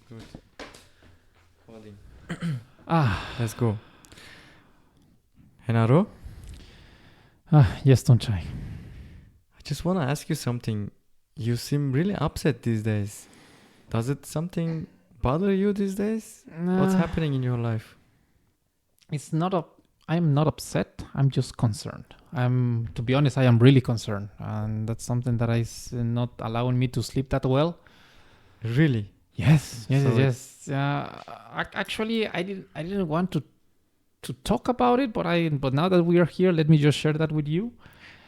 Good. Holding. Let's go. Henaro, yes, Tonchai. I just want to ask you something. You seem really upset these days. Does it something bother you these days? What's happening in your life? It's not I'm not upset. I'm just concerned. To be honest, I am really concerned, and that's something that is not allowing me to sleep that well. Really? Yes. So Actually, I didn't want to talk about it, but now that we are here, let me just share that with you.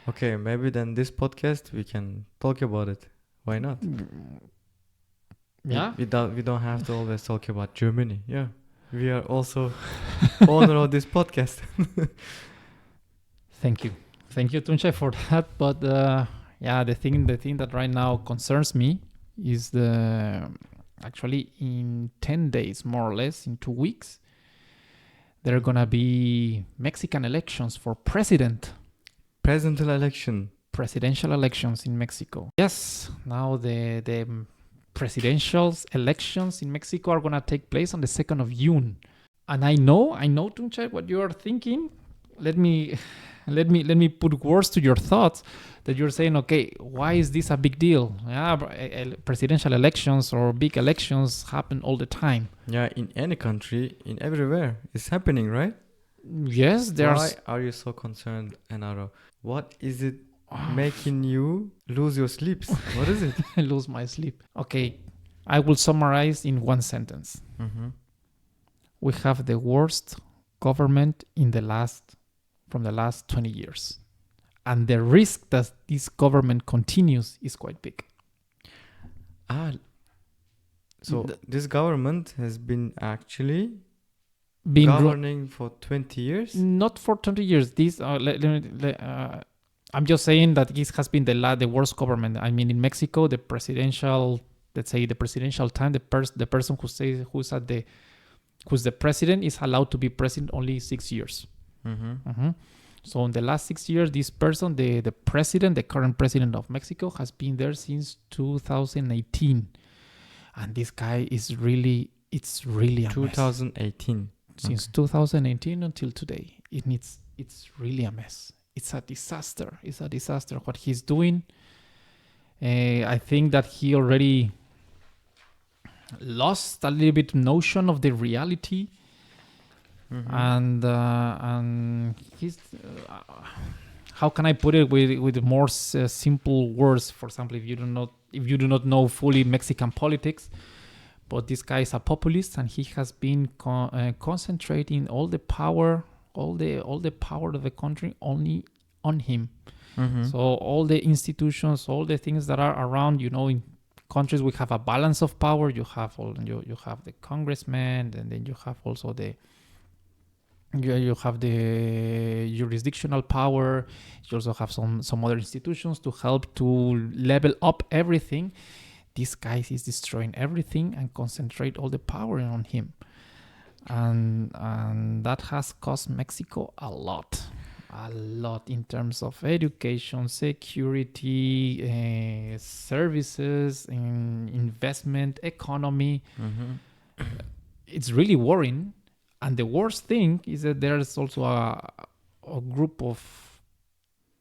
Okay, maybe then this podcast we can talk about it. Why not? Yeah. We don't have to always talk about Germany. Yeah. We are also owner of this podcast. Thank you, Tunche, for that. But the thing that right now concerns me is actually in 10 days, more or less, in 2 weeks, there are gonna be Mexican elections for Presidential election. presidential elections in Mexico. Yes, now the presidential elections in Mexico are gonna take place on the 2nd of June. And I know, Tunche, what you are thinking. Let me put words to your thoughts that you're saying, okay, why is this a big deal? Yeah, presidential elections or big elections happen all the time. Yeah, in any country, in everywhere, it's happening, right? Yes, Why are you so concerned, Enaro? What is it making you lose your sleeps? What is it? I lose my sleep. Okay, I will summarize in one sentence. Mm-hmm. We have the worst government from the last 20 years. And the risk that this government continues is quite big. So this government has been actually governing for 20 years? Not for 20 years. I'm just saying that this has been the worst government. I mean, in Mexico, the presidential time, the person who's the president is allowed to be president only 6 years. Mm-hmm. Mm-hmm. So in the last 6 years, this person, the president, the current president of Mexico, has been there since 2018. And this guy it's really a 2018. Mess. Since 2018 until today. It's really a mess. It's a disaster. What he's doing. I think that he already lost a little bit notion of the reality. Mm-hmm. And he's how can I put it with more simple words? For example, if you do not know fully Mexican politics, but this guy is a populist, and he has been concentrating all the power of the country only on him. Mm-hmm. So all the institutions, all the things that are around, in countries we have a balance of power. You have you have the congressman, and then you have also you have the jurisdictional power. You also have some other institutions to help to level up everything. This guy is destroying everything and concentrate all the power on him. And that has cost Mexico a lot in terms of education, security, services, investment, economy. Mm-hmm. It's really worrying. And the worst thing is that there's also a group of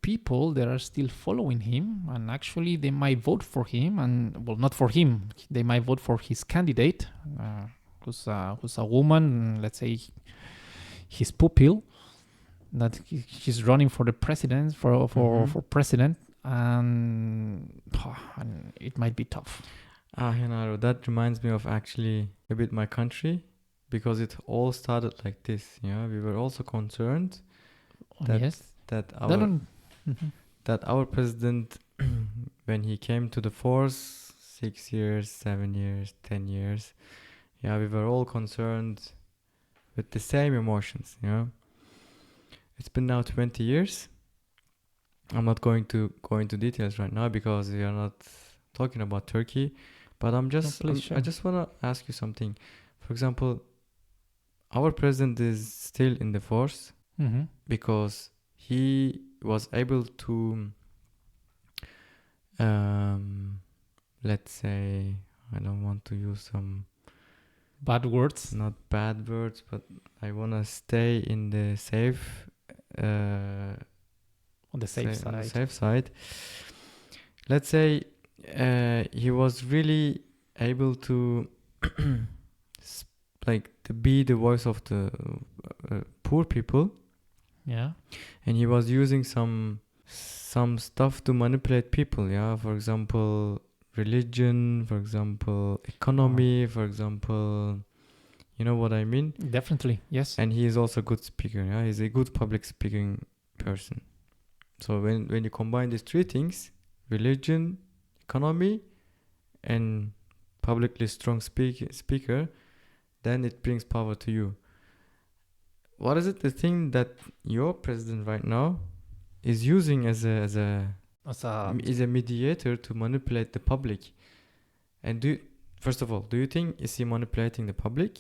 people that are still following him, and actually they might vote for him, and well, not for him, they might vote for his candidate, who's a woman, let's say his pupil, that she's running for the president, for president, and it might be tough. Henaro, that reminds me of actually a bit my country. Because it all started like this, we were also concerned that our president, when he came to the force, 6 years, 7 years, 10 years, we were all concerned with the same emotions. It's been now 20 years. I'm not going to go into details right now because we are not talking about Turkey, but I just want to ask you something. For example, our president is still in the force because he was able to, let's say, I don't want to use some bad words. Not bad words, but I want to stay in the safe. On the safe side. On the safe side. Let's say he was really able to to be the voice of the poor people. Yeah. And he was using some stuff to manipulate people. Yeah. For example, religion. For example, economy. For example, you know what I mean? Definitely. Yes. And he is also a good speaker. Yeah. He's a good public speaking person. So when you combine these three things, religion, economy, and publicly strong speaker, then it brings power to you. What is it, the thing that your president right now is using as a mediator to manipulate the public? And first of all, do you think is he manipulating the public?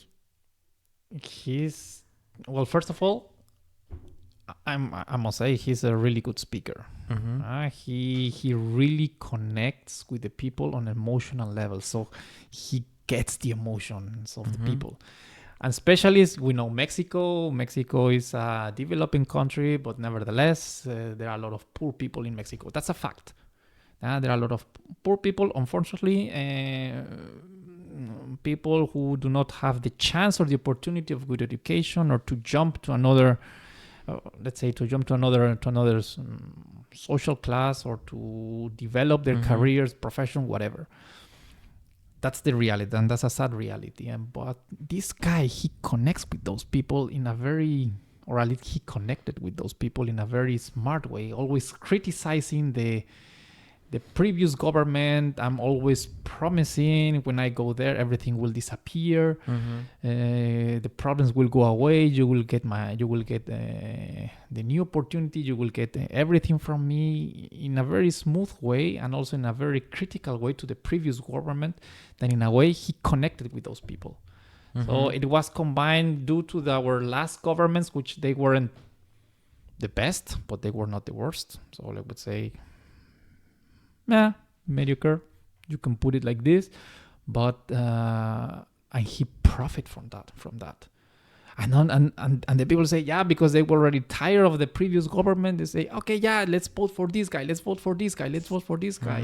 First of all, I must say he's a really good speaker. Mm-hmm. He really connects with the people on an emotional level, so he gets the emotions of the people. And especially, we know Mexico. Mexico is a developing country, but nevertheless, there are a lot of poor people in Mexico. That's a fact. There are a lot of poor people, unfortunately, people who do not have the chance or the opportunity of good education, or to jump to another, social class, or to develop their careers, profession, whatever. That's the reality, and that's a sad reality. But this guy, he connects with those people he connected with those people in a very smart way, always criticizing the previous government. I'm always promising when I go there, everything will disappear. The problems will go away. You will get the new opportunity. You will get everything from me, in a very smooth way, and also in a very critical way to the previous government. Then in a way, he connected with those people. So it was combined due to our last governments, which they weren't the best, but they were not the worst. So I would say, mediocre, you can put it like this, but and he profit from that. And the people say, because they were already tired of the previous government, they say, okay, let's vote for this guy, let's vote for this guy, let's vote for this guy.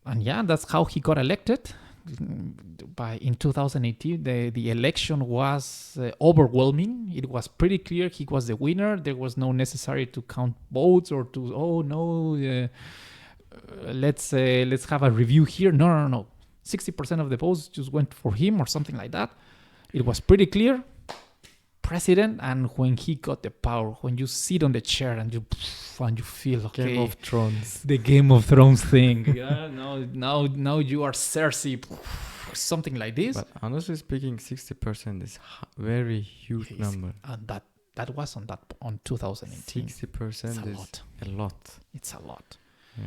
And that's how he got elected. In 2018, the election was overwhelming. It was pretty clear he was the winner. There was no necessary to count votes or to let's have a review here. No. 60% of the votes just went for him or something like that. It was pretty clear. President, and when he got the power, when you sit on the chair and you feel okay, Game of Thrones, the Game of Thrones thing. Now you are Cersei, something like this. But honestly speaking, 60% is very huge number. And that was on 2018. 60% is a lot. It's a lot.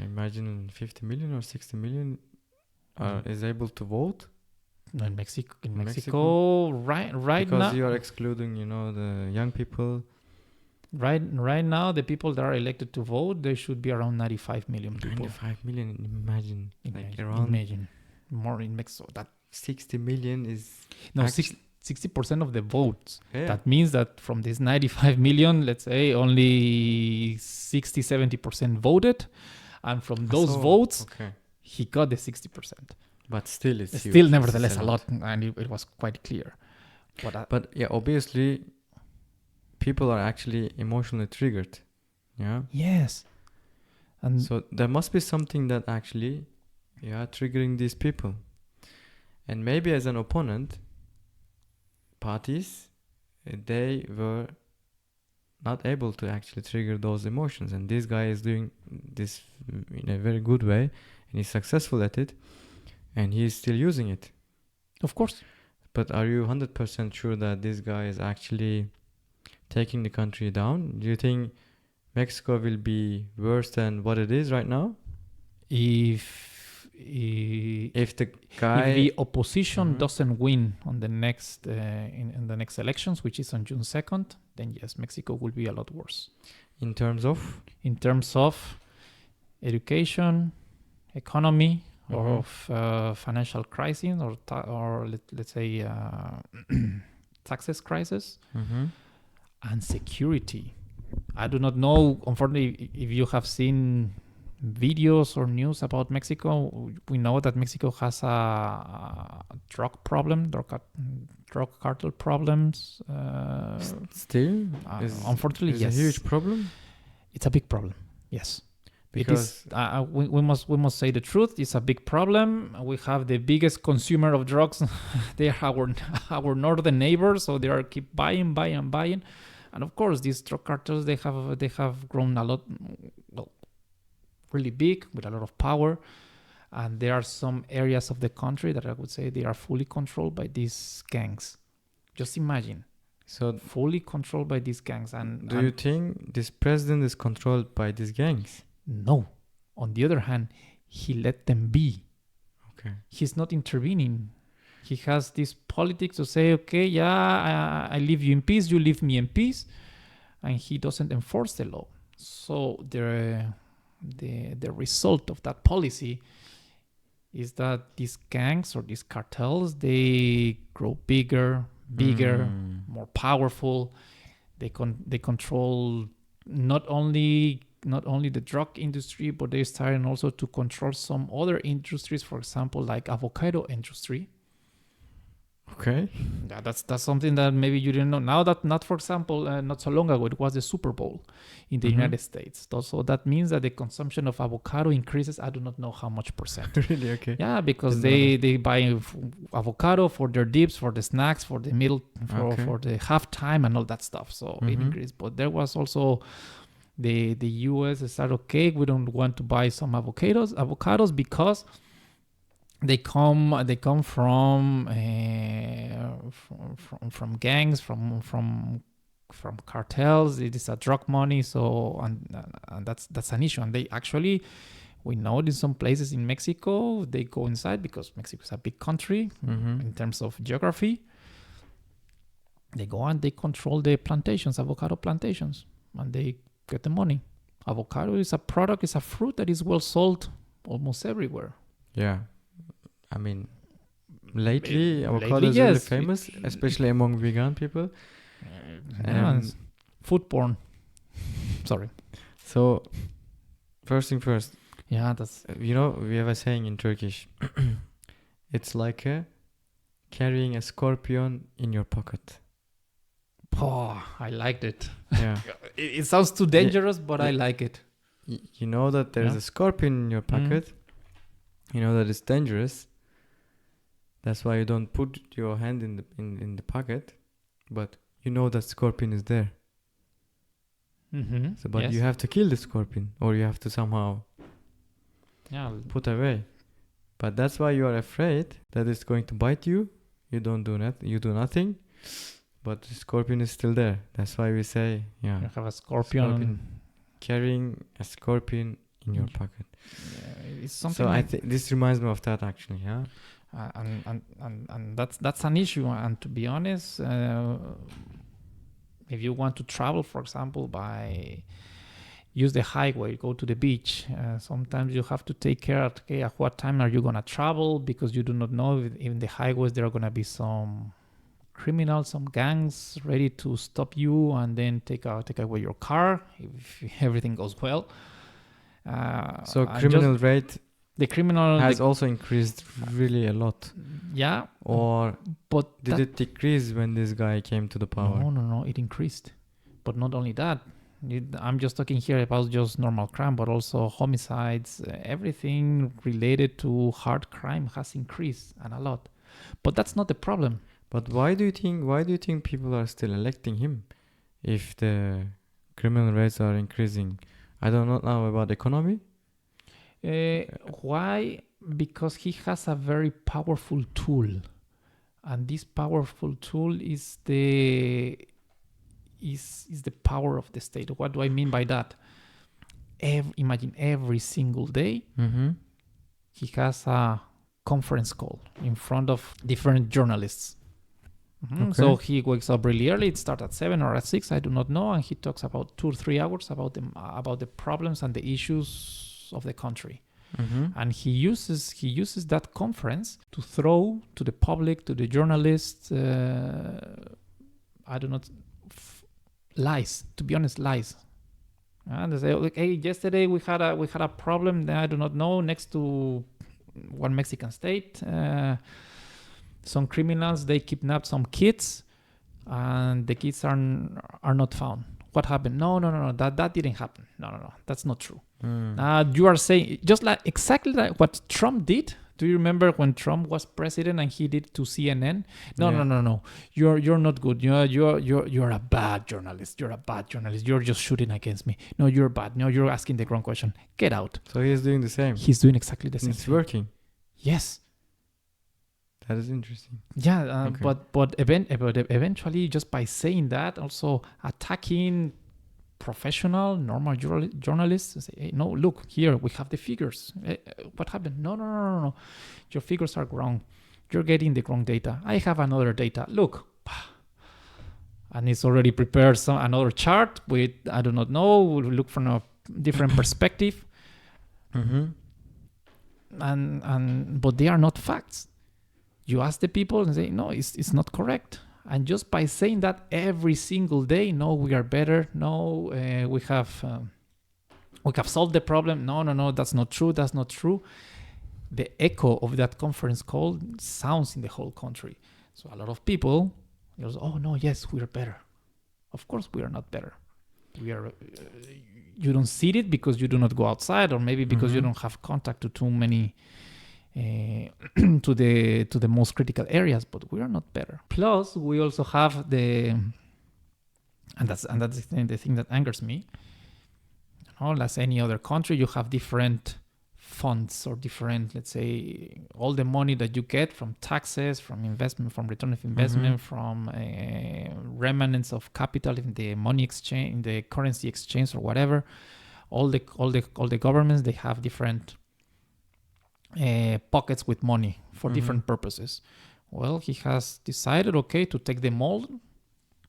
Imagine 50 million or 60 million is able to vote. No, in Mexico, right because now, because you are excluding, the young people. Right now, the people that are elected to vote, there should be around 95 million people. 95 million, imagine more in Mexico. That 60 million is 60% of the votes. Yeah. That means that from this 95 million, let's say only 60-70% voted, and from those votes, he got the 60%. But still, it's huge. Still, nevertheless, a lot, and it was quite clear. But obviously, people are actually emotionally triggered. Yeah. Yes. And so there must be something that actually, triggering these people. And maybe as an opponent, parties, they were not able to actually trigger those emotions. And this guy is doing this in a very good way, and he's successful at it. And he's still using it. Of course. But are you 100% sure that this guy is actually taking the country down? Do you think Mexico will be worse than what it is right now? If the opposition doesn't win on the next in the next elections, which is on June 2nd, then yes, Mexico will be a lot worse. In terms of education, economy, or of financial crisis, or let's say taxes crisis, and security. I do not know, unfortunately, if you have seen videos or news about Mexico. We know that Mexico has a drug problem, drug cartel problems. Still? Unfortunately, yes. It's a huge problem? It's a big problem, yes. Because it is, we must say the truth. It's a big problem. We have the biggest consumer of drugs. They are our northern neighbors, so they are keep buying. And of course, these drug cartels, they have grown a lot, well, really big, with a lot of power. And there are some areas of the country that I would say they are fully controlled by these gangs. Just imagine. So fully controlled by these gangs. Do you think this president is controlled by these gangs? No. On the other hand, he let them be. Okay. He's not intervening. He has this politics to say, okay, yeah, I leave you in peace, you leave me in peace. And he doesn't enforce the law. So the result of that policy is that these gangs or these cartels, they grow bigger, more powerful. They control not only the drug industry, but they're starting also to control some other industries, for example, like avocado industry. Okay. Yeah, that's something that maybe you didn't know. Now that, not for example, not so long ago, it was the Super Bowl in the United States. So that means that the consumption of avocado increases. I do not know how much percent. Really? Okay. Yeah, because they buy avocado for their dips, for the snacks, for the middle, for the halftime and all that stuff. So it increased. But there was also the US said, okay, we don't want to buy some avocados because they come from gangs, from cartels. It is a drug money, so and that's an issue. And they actually, we know in some places in Mexico, they go inside because Mexico is a big country in terms of geography. They go and they control the plantations, avocado plantations, and they get the money. Avocado is a product, is a fruit that is well sold almost everywhere. Yeah. I mean, lately avocado is really famous, especially among vegan people. Food porn. Sorry. So, first thing first. Yeah, that's... we have a saying in Turkish. It's like carrying a scorpion in your pocket. Oh, I liked it. Yeah. It sounds too dangerous, but I like it. You know that there's a scorpion in your pocket. You know that it's dangerous. That's why you don't put your hand in the pocket, but you know that scorpion is there. So, but you have to kill the scorpion, or you have to somehow put away. But that's why you are afraid that it's going to bite you. You don't do you do nothing, but the scorpion is still there. That's why we say, you have a scorpion. Carrying a scorpion in your pocket. It's something. So I think this reminds me of that actually. Yeah. And that's an issue. And to be honest, if you want to travel, for example, use the highway, go to the beach, sometimes you have to take care of, okay, at what time are you going to travel, because you do not know if in the highways there are going to be some criminals, some gangs ready to stop you and then take away your car if everything goes well. So criminal rate... The criminal has also increased really a lot. Yeah. But did it decrease when this guy came to the power? No, it increased. But not only that. I'm just talking here about just normal crime, but also homicides. Everything related to hard crime has increased, and a lot. But that's not the problem. But why do you think people are still electing him if the criminal rates are increasing? I don't know about economy. Why? Because he has a very powerful tool, and this powerful tool is the power of the state. What do I mean by that? Imagine every single day he has a conference call in front of different journalists. Okay. So he wakes up really early. It starts at 7 or at 6, I do not know, and he talks about 2 or 3 hours about the problems and the issues of the country. and he uses that conference to throw to the public, to the journalists, lies. To be honest, lies. And they say, okay, yesterday we had a problem that I do not know next to one Mexican state. Some criminals, they kidnapped some kids, and the kids are not found. What happened? No, that didn't happen. No, that's not true. You are saying just exactly like what Trump did. Do you remember when Trump was president and he did to CNN? No. You're not good. You're a bad journalist. You're a bad journalist. You're just shooting against me. No, you're bad. No, you're asking the wrong question. Get out. So he's doing the same. He's doing exactly the same. It's working. Yes. That is interesting. Yeah, okay. but eventually, just by saying that, also attacking professional, normal journalists, say, hey, no, look, here, we have the figures. What happened? No. Your figures are wrong. You're getting the wrong data. I have another data. Look. And it's already prepared another chart with, I do not know, we'll look from a different perspective. But they are not facts. You ask the people and say, no, it's not correct. And just by saying that every single day, no, we are better. No, we have solved the problem. No, that's not true. That's not true. The echo of that conference call sounds in the whole country. So a lot of people goes, oh no, yes, we are better. Of course, we are not better. We are. You don't see it because you do not go outside, or maybe because you don't have contact to too many. To the most critical areas, but we are not better. Plus, we also have and that's the thing that angers me. As any other country, you have different funds or different, let's say, all the money that you get from taxes, from investment, from return of investment, from remnants of capital in the money exchange, in the currency exchange, or whatever. All the governments, they have different pockets with money for different purposes. Well, he has decided, to take them all,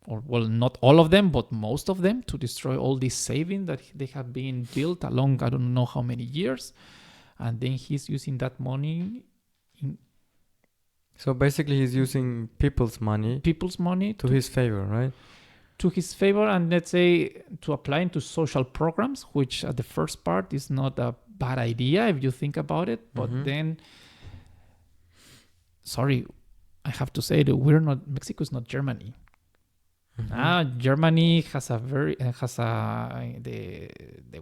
or not all of them, but most of them, to destroy all these savings that they have been built along I don't know how many years, and then he's using that money. So basically, he's using people's money to his favor, right? To his favor, and let's say to apply into social programs, which at the first part is not a bad idea if you think about it, but then, sorry, I have to say that Mexico is not Germany. Germany has the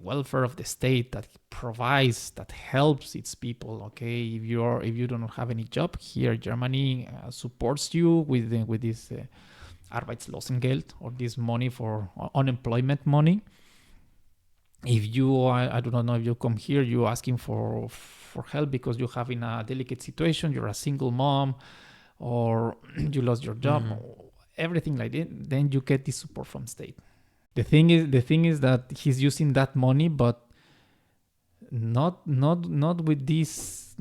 welfare of the state that provides, that helps its people. Okay, if you don't have any job here, Germany supports you with this Arbeitslosengeld, or this money for unemployment money. If you, I do not know, if you come here, you're asking for help because you're having a delicate situation, you're a single mom, or you lost your job, everything like that, then you get this support from state. The thing is that he's using that money, but not with this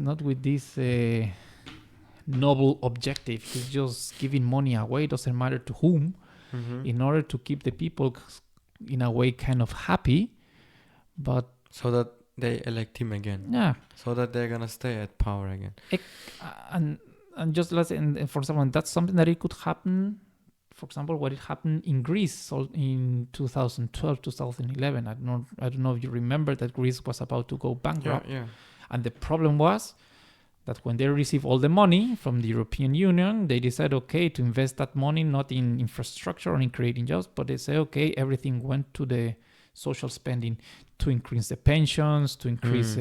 noble objective. He's just giving money away, doesn't matter to whom, in order to keep the people in a way kind of happy. But so that they elect him again. Yeah. So that they're gonna stay at power again. And just let's say, for example, that's something that it could happen. For example, what it happened in Greece in 2012, 2011. I don't know if you remember that Greece was about to go bankrupt. Yeah. And the problem was that when they received all the money from the European Union, they decided, to invest that money not in infrastructure or in creating jobs, but they say, everything went to the social spending, to increase the pensions, to increase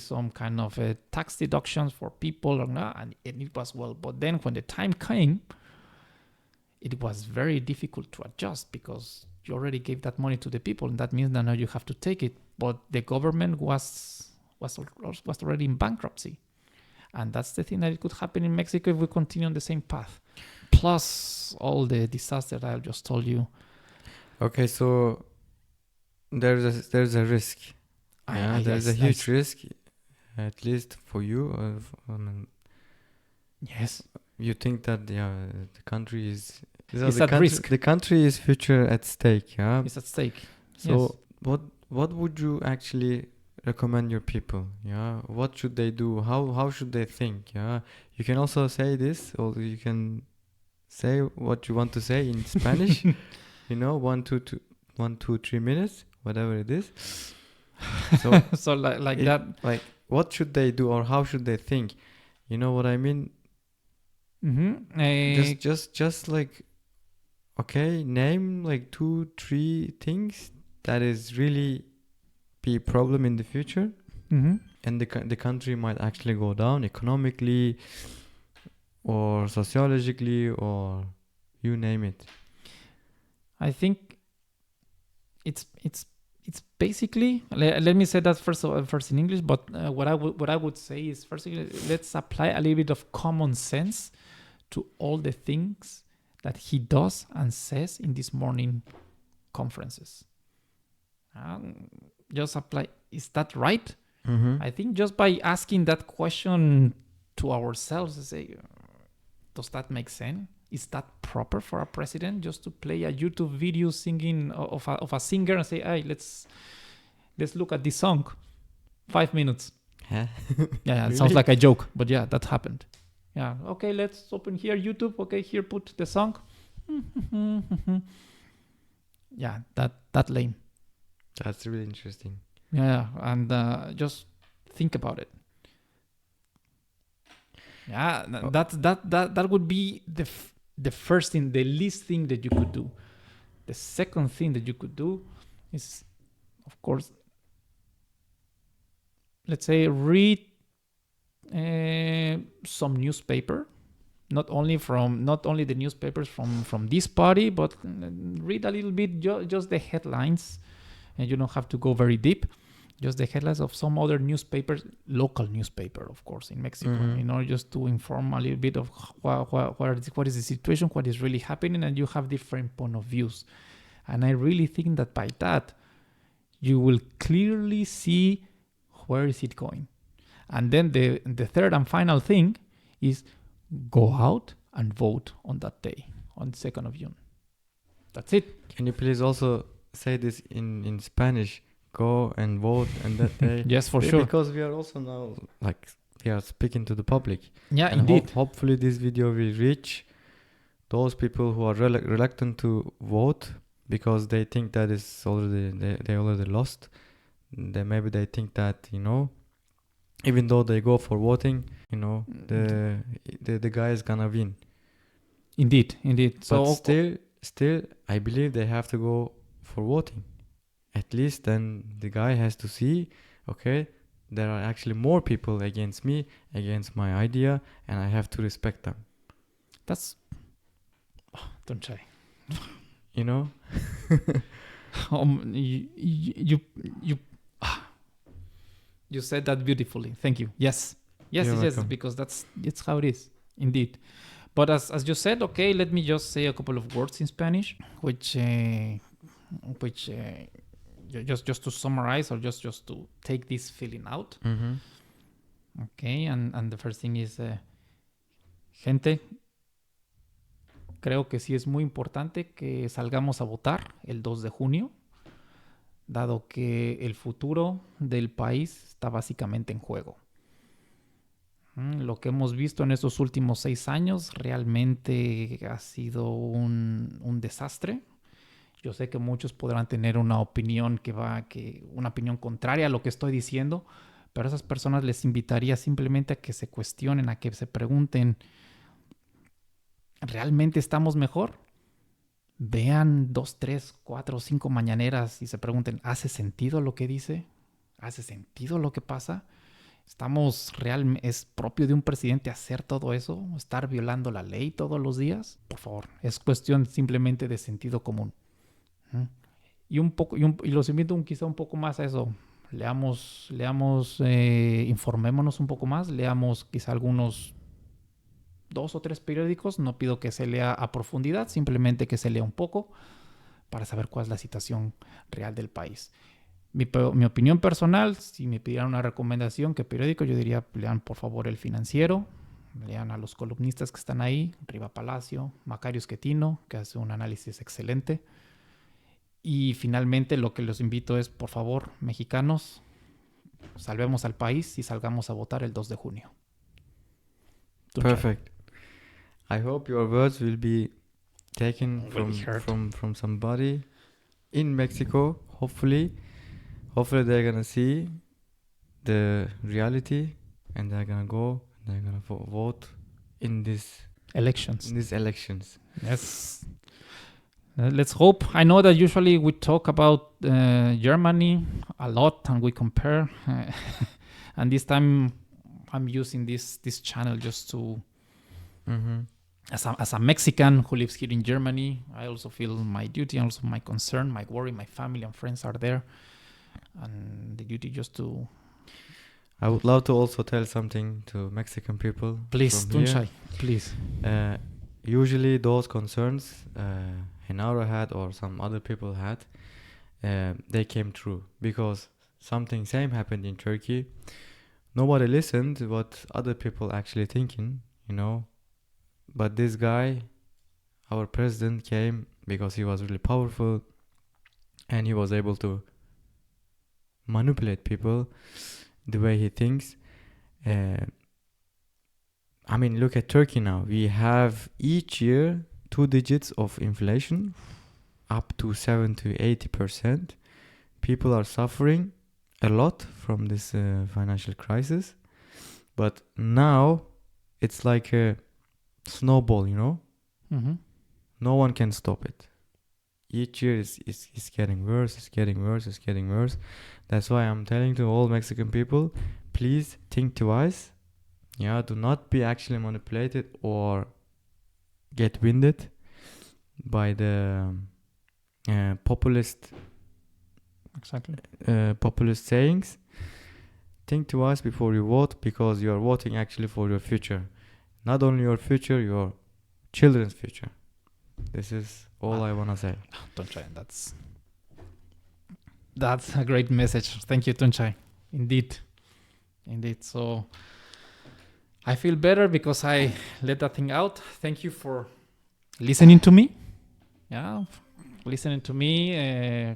some kind of tax deductions for people, and it was well. But then when the time came, it was very difficult to adjust because you already gave that money to the people, and that means that now you have to take it. But the government was already in bankruptcy, and that's the thing that it could happen in Mexico if we continue on the same path. Plus all the disaster that I just told you. Okay, so there's a risk. There's a huge risk, at least for you. Yes. You think that the country is risk. The country is future at stake. Yeah, it's at stake. So what would you actually recommend your people? Yeah, what should they do? How should they think? Yeah, you can also say this, or you can say what you want to say in Spanish. 1, 2, 3 minutes, whatever it is. So, so like that. Like, what should they do, or how should they think? You know what I mean? Mm-hmm. Just like, okay, name like 2, 3 things that is really be a problem in the future, and the country might actually go down economically, or sociologically, or you name it. I think it's basically, let me say that first in English, but what I would say is, firstly, let's apply a little bit of common sense to all the things that he does and says in these morning conferences. Just apply, is that right? I think just by asking that question to ourselves, say, does that make sense? Is that proper for a president just to play a YouTube video singing of a singer and say, hey, let's look at this song, 5 minutes? Yeah, it sounds like a joke, but yeah, that happened. Yeah, okay, let's open here YouTube. Okay, here put the song. Yeah, that lame. That's really interesting. Yeah, and just think about it. Yeah, that would be the first thing, the least thing that you could do. The second thing that you could do is, of course, let's say read some newspaper, not only the newspapers from this party, but read a little bit, just the headlines, and you don't have to go very deep. Just the headlines of some other newspapers, local newspaper, of course, in Mexico, in order just to inform a little bit of what is the situation, what is really happening, and you have different point of views. And I really think that by that, you will clearly see where is it going. And then the third and final thing is go out and vote on that day, on the 2nd of June. That's it. Can you please also say this in Spanish? Go and vote on that day. Yes, for sure. Because we are also now, like, we are speaking to the public. Yeah, and indeed. Hopefully this video will reach those people who are reluctant to vote because they think that is already they already lost. Maybe they think that, even though they go for voting, the guy is gonna win. Indeed. So still, I believe they have to go for voting. At least then the guy has to see, okay, there are actually more people against me, against my idea, and I have to respect them. That's... don't try. You said that beautifully. Thank you. Yes, because it's how it is, indeed. But as you said, okay, let me just say a couple of words in Spanish, which just to summarize, or just to take this feeling out. Okay, and the first thing is, gente, creo que sí es muy importante que salgamos a votar el 2 de junio, dado que el futuro del país está básicamente en juego. Lo que hemos visto en estos últimos 6 años realmente ha sido un desastre. Yo sé que muchos podrán tener una opinión una opinión contraria a lo que estoy diciendo, pero a esas personas les invitaría simplemente a que se cuestionen, a que se pregunten, ¿realmente estamos mejor? Vean 2, 3, 4, 5 mañaneras y se pregunten, ¿hace sentido lo que dice? ¿Hace sentido lo que pasa? ¿Es propio de un presidente hacer todo eso? ¿Estar violando la ley todos los días? Por favor, es cuestión simplemente de sentido común. Y los invito quizá un poco más a eso. Leamos, informémonos un poco más, leamos quizá algunos 2 o 3 periódicos. No pido que se lea a profundidad, simplemente que se lea un poco para saber cuál es la situación real del país. Mi opinión personal, si me pidieran una recomendación, ¿qué periódico? Yo diría, lean por favor El Financiero, lean a los columnistas que están ahí, Riva Palacio, Macario Schettino, que hace un análisis excelente. Y finalmente lo que los invito es, por favor, mexicanos, salvemos al país y salgamos a votar el 2 de junio. Perfect. I hope your words will be taken from somebody in Mexico. Hopefully they're gonna see the reality and they're gonna go and they're gonna vote in these elections. Yes. Let's hope. I know that usually we talk about Germany a lot and we compare. And this time I'm using this channel just to, as a Mexican who lives here in Germany, I also feel my duty, also my concern, my worry, my family and friends are there. And the duty just to... I would love to also tell something to Mexican people. Please, Tunchai, please. Usually those concerns Henaro had or some other people had, they came true because something same happened in Turkey. Nobody listened to what other people actually thinking, But this guy, our president, came because he was really powerful and he was able to manipulate people the way he thinks. Look at Turkey now. We have each year 2 digits of inflation, up to 70 to 80%. People are suffering a lot from this financial crisis. But now it's like a snowball, No one can stop it. Each year is getting worse, it's getting worse. That's why I'm telling to all Mexican people, please think twice. Do not be actually manipulated or get winded by the populist sayings. Think twice before you vote, because you are voting actually for your future. Not only your future, your children's future. This is all I want to say. Tunchai, that's a great message. Thank you, Tunchai. Indeed. So I feel better because I let that thing out. Thank you for listening to me. Listening to me.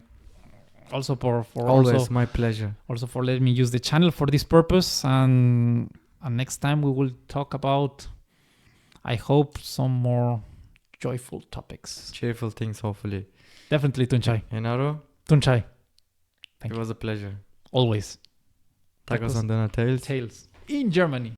Also for always my pleasure. Also for letting me use the channel for this purpose. And next time we will talk about, I hope, some more joyful topics. Cheerful things, hopefully. Definitely, Tunchai. Henaro? Tunchai. It was a pleasure. Always. Tacos on Döner Tales. In Germany.